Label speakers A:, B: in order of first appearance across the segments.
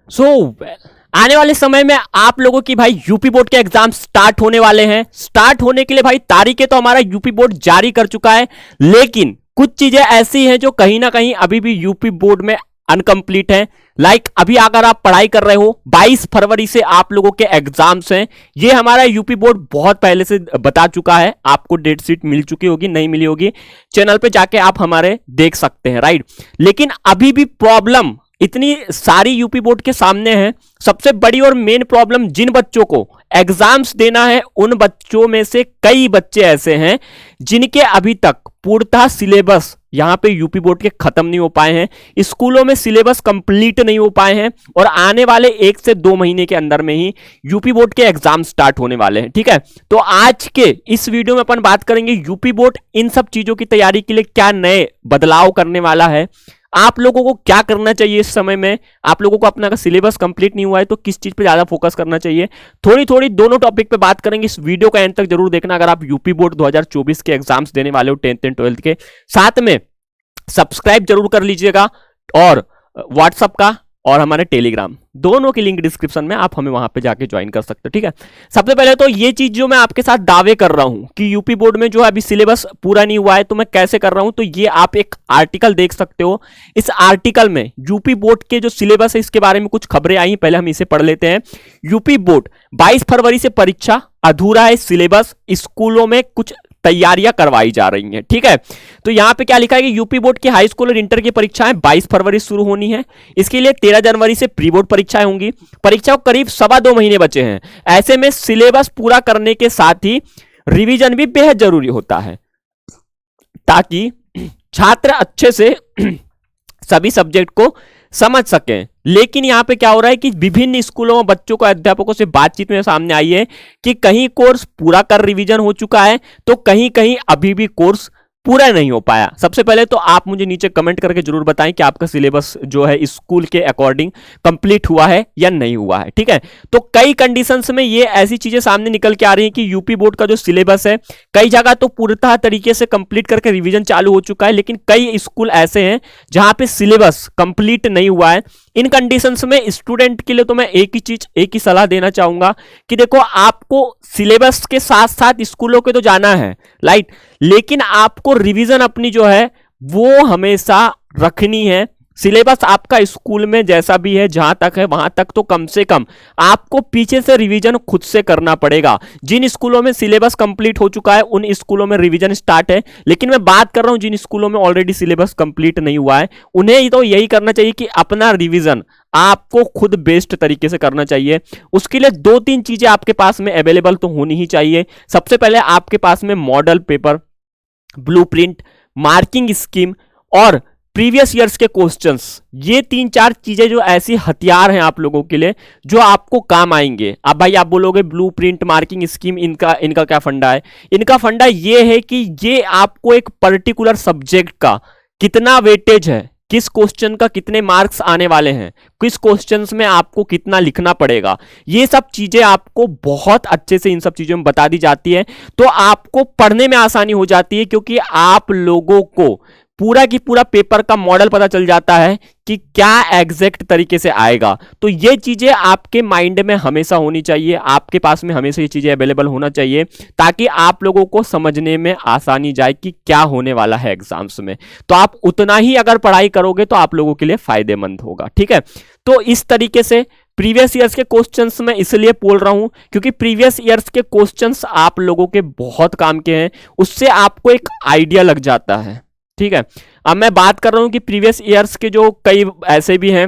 A: सो आने वाले समय में आप लोगों की भाई यूपी बोर्ड के एग्जाम स्टार्ट होने वाले हैं। स्टार्ट होने के लिए भाई तारीखें तो हमारा यूपी बोर्ड जारी कर चुका है, लेकिन कुछ चीजें ऐसी हैं जो कहीं ना कहीं अभी भी यूपी बोर्ड में अनकंप्लीट है। लाइक अभी अगर आप पढ़ाई कर रहे हो, 22 फरवरी से आप लोगों के एग्जाम्स हैं। ये हमारा यूपी बोर्ड बहुत पहले से बता चुका है, आपको डेट शीट मिल चुकी होगी, नहीं मिली होगी, चैनल पे जाके आप हमारे देख सकते हैं, राइट। लेकिन अभी भी प्रॉब्लम इतनी सारी यूपी बोर्ड के सामने है। सबसे बड़ी और मेन प्रॉब्लम, जिन बच्चों को एग्जाम्स देना है उन बच्चों में से कई बच्चे ऐसे हैं जिनके अभी तक पूर्णतः सिलेबस यहां पे यूपी बोर्ड के खत्म नहीं हो पाए हैं, स्कूलों में सिलेबस कंप्लीट नहीं हो पाए हैं, और आने वाले 1 से 2 महीने के अंदर में ही यूपी बोर्ड के एग्जाम स्टार्ट होने वाले हैं। ठीक है, तो आज के इस वीडियो में अपन बात करेंगे यूपी बोर्ड इन सब चीजों की तैयारी के लिए क्या नए बदलाव करने वाला है, आप लोगों को क्या करना चाहिए इस समय में, आप लोगों को अपना सिलेबस कंप्लीट नहीं हुआ है तो किस चीज पे ज्यादा फोकस करना चाहिए। थोड़ी थोड़ी दोनों टॉपिक पे बात करेंगे। इस वीडियो का एंड तक जरूर देखना अगर आप यूपी बोर्ड 2024 के एग्जाम्स देने वाले हो 10th एंड 12th के। साथ में सब्सक्राइब जरूर कर लीजिएगा, और व्हाट्सएप का और हमारे टेलीग्राम दोनों की लिंक डिस्क्रिप्शन में, आप हमें वहां पे जाके ज्वाइन कर सकते हो। ठीक है, सबसे पहले तो ये चीज जो मैं आपके साथ दावे कर रहा हूं कि यूपी बोर्ड में जो है अभी सिलेबस पूरा नहीं हुआ है, तो मैं कैसे कर रहा हूं, तो ये आप एक आर्टिकल देख सकते हो। इस आर्टिकल में यूपी बोर्ड के जो सिलेबस है इसके बारे में कुछ खबरें आई, पहले हम इसे पढ़ लेते हैं। यूपी बोर्ड 22 फरवरी से परीक्षा, अधूरा है सिलेबस, स्कूलों में कुछ तैयारियां करवाई जा रही हैं। ठीक है, तो यहां पे क्या लिखा है कि यूपी बोर्ड की हाई स्कूल और इंटर की परीक्षाएं 22 फरवरी शुरू होनी है। इसके लिए 13 जनवरी से प्री बोर्ड परीक्षाएं होंगी। परीक्षा को करीब 2.25 महीने बचे हैं। ऐसे में सिलेबस पूरा करने के साथ ही रिवीजन भी बेहद जरूरी होता है, ताकि छात्र अच्छे से सभी सब्जेक्ट को समझ सकें। लेकिन यहां पे क्या हो रहा है कि विभिन्न स्कूलों में बच्चों को अध्यापकों से बातचीत में सामने आई है कि कहीं कोर्स पूरा कर रिवीजन हो चुका है, तो कहीं कहीं अभी भी कोर्स पूरा नहीं हो पाया। सबसे पहले तो आप मुझे नीचे कमेंट करके जरूर बताएं कि आपका सिलेबस जो है स्कूल के अकॉर्डिंग कंप्लीट हुआ है या नहीं हुआ है। ठीक है, तो कई कंडीशंस में ये ऐसी चीजें सामने निकल के आ रही हैं कि यूपी बोर्ड का जो सिलेबस है कई जगह तो पूर्णतः तरीके से कंप्लीट करके रिवीजन चालू हो चुका है, लेकिन कई स्कूल ऐसे हैं जहां पे सिलेबस कंप्लीट नहीं हुआ है। इन कंडीशंस में स्टूडेंट के लिए तो मैं एक ही सलाह देना चाहूंगा कि देखो, आपको सिलेबस के साथ साथ स्कूलों के तो जाना है, राइट, लेकिन आपको रिवीजन अपनी जो है वो हमेशा रखनी है। सिलेबस आपका स्कूल में जैसा भी है, जहां तक है वहां तक तो कम से कम आपको पीछे से रिवीजन खुद से करना पड़ेगा। जिन स्कूलों में सिलेबस कंप्लीट हो चुका है उन स्कूलों में रिवीजन स्टार्ट है, लेकिन मैं बात कर रहा हूं जिन स्कूलों में ऑलरेडी सिलेबस कंप्लीट नहीं हुआ है, उन्हें तो यही करना चाहिए कि अपना रिवीजन आपको खुद बेस्ट तरीके से करना चाहिए। उसके लिए 2-3 चीजें आपके पास में अवेलेबल तो होनी ही चाहिए। सबसे पहले आपके पास में model paper, blueprint, marking scheme और प्रीवियस ईयर्स के क्वेश्चंस, ये 3-4 चीजें जो ऐसी हथियार हैं आप लोगों के लिए जो आपको काम आएंगे। अब भाई आप बोलोगे ब्लूप्रिंट, मार्किंग स्कीम, इनका क्या फंडा है? इनका फंडा ये है कि ये आपको एक पर्टिकुलर सब्जेक्ट का कितना वेटेज है, किस क्वेश्चन का कितने मार्क्स आने वाले हैं, किस क्वेश्चंस में आपको कितना लिखना पड़ेगा, ये सब चीजें आपको बहुत अच्छे से इन सब चीजों में बता दी जाती है। तो आपको पढ़ने में आसानी हो जाती है, क्योंकि आप लोगों को पूरा की पूरा पेपर का मॉडल पता चल जाता है कि क्या एग्जैक्ट तरीके से आएगा। तो ये चीजें आपके माइंड में हमेशा होनी चाहिए, आपके पास में हमेशा ये चीजें अवेलेबल होना चाहिए, ताकि आप लोगों को समझने में आसानी जाए कि क्या होने वाला है एग्जाम्स में। तो आप उतना ही अगर पढ़ाई करोगे तो आप लोगों के लिए फायदेमंद होगा। ठीक है, तो इस तरीके से प्रीवियस ईयर्स के क्वेश्चंस मैं इसलिए बोल रहा हूं क्योंकि प्रीवियस ईयर्स के क्वेश्चंस आप लोगों के बहुत काम के हैं, उससे आपको एक आइडिया लग जाता है। ठीक है, अब मैं बात कर रहा हूं कि प्रीवियस ईयर्स के जो कई ऐसे भी हैं,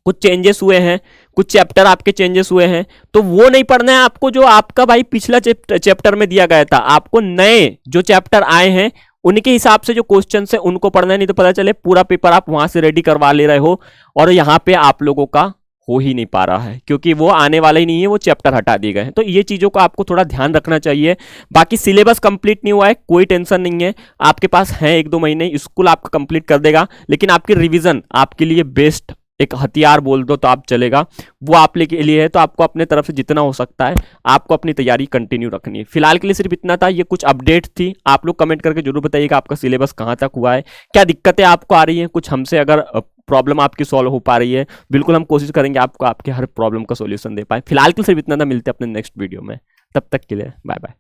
A: कुछ चेंजेस हुए हैं, कुछ चैप्टर आपके चेंजेस हुए हैं, तो वो नहीं पढ़ना है आपको जो आपका भाई पिछला चैप्टर में दिया गया था। आपको नए जो चैप्टर आए हैं उनके हिसाब से जो क्वेश्चन है उनको पढ़ना है, नहीं तो पता चले पूरा पेपर आप वहां से रेडी करवा ले रहे हो और यहां पे आप लोगों का हो ही नहीं पा रहा है, क्योंकि वो आने वाला ही नहीं है, वो चैप्टर हटा दिए गए हैं। तो ये चीजों को आपको थोड़ा ध्यान रखना चाहिए। बाकी सिलेबस कंप्लीट नहीं हुआ है, कोई टेंशन नहीं है, आपके पास है 1-2 महीने, स्कूल आपका कंप्लीट कर देगा, लेकिन आपकी रिवीजन आपके लिए बेस्ट एक हथियार बोल दो तो आप चलेगा, वो आप के लिए है। तो आपको अपने तरफ से जितना हो सकता है आपको अपनी तैयारी कंटिन्यू रखनी है। फिलहाल के लिए सिर्फ इतना था, ये कुछ अपडेट थी। आप लोग कमेंट करके जरूर बताइएगा आपका सिलेबस कहाँ तक हुआ है, क्या दिक्कतें आपको आ रही हैं, कुछ हमसे अगर प्रॉब्लम आपकी सॉल्व हो पा रही है, बिल्कुल हम कोशिश करेंगे आपको आपके हर प्रॉब्लम का सॉल्यूशन दे पाए। फिलहाल के लिए सिर्फ इतना था, मिलते हैं अपने नेक्स्ट वीडियो में, तब तक के लिए बाय बाय।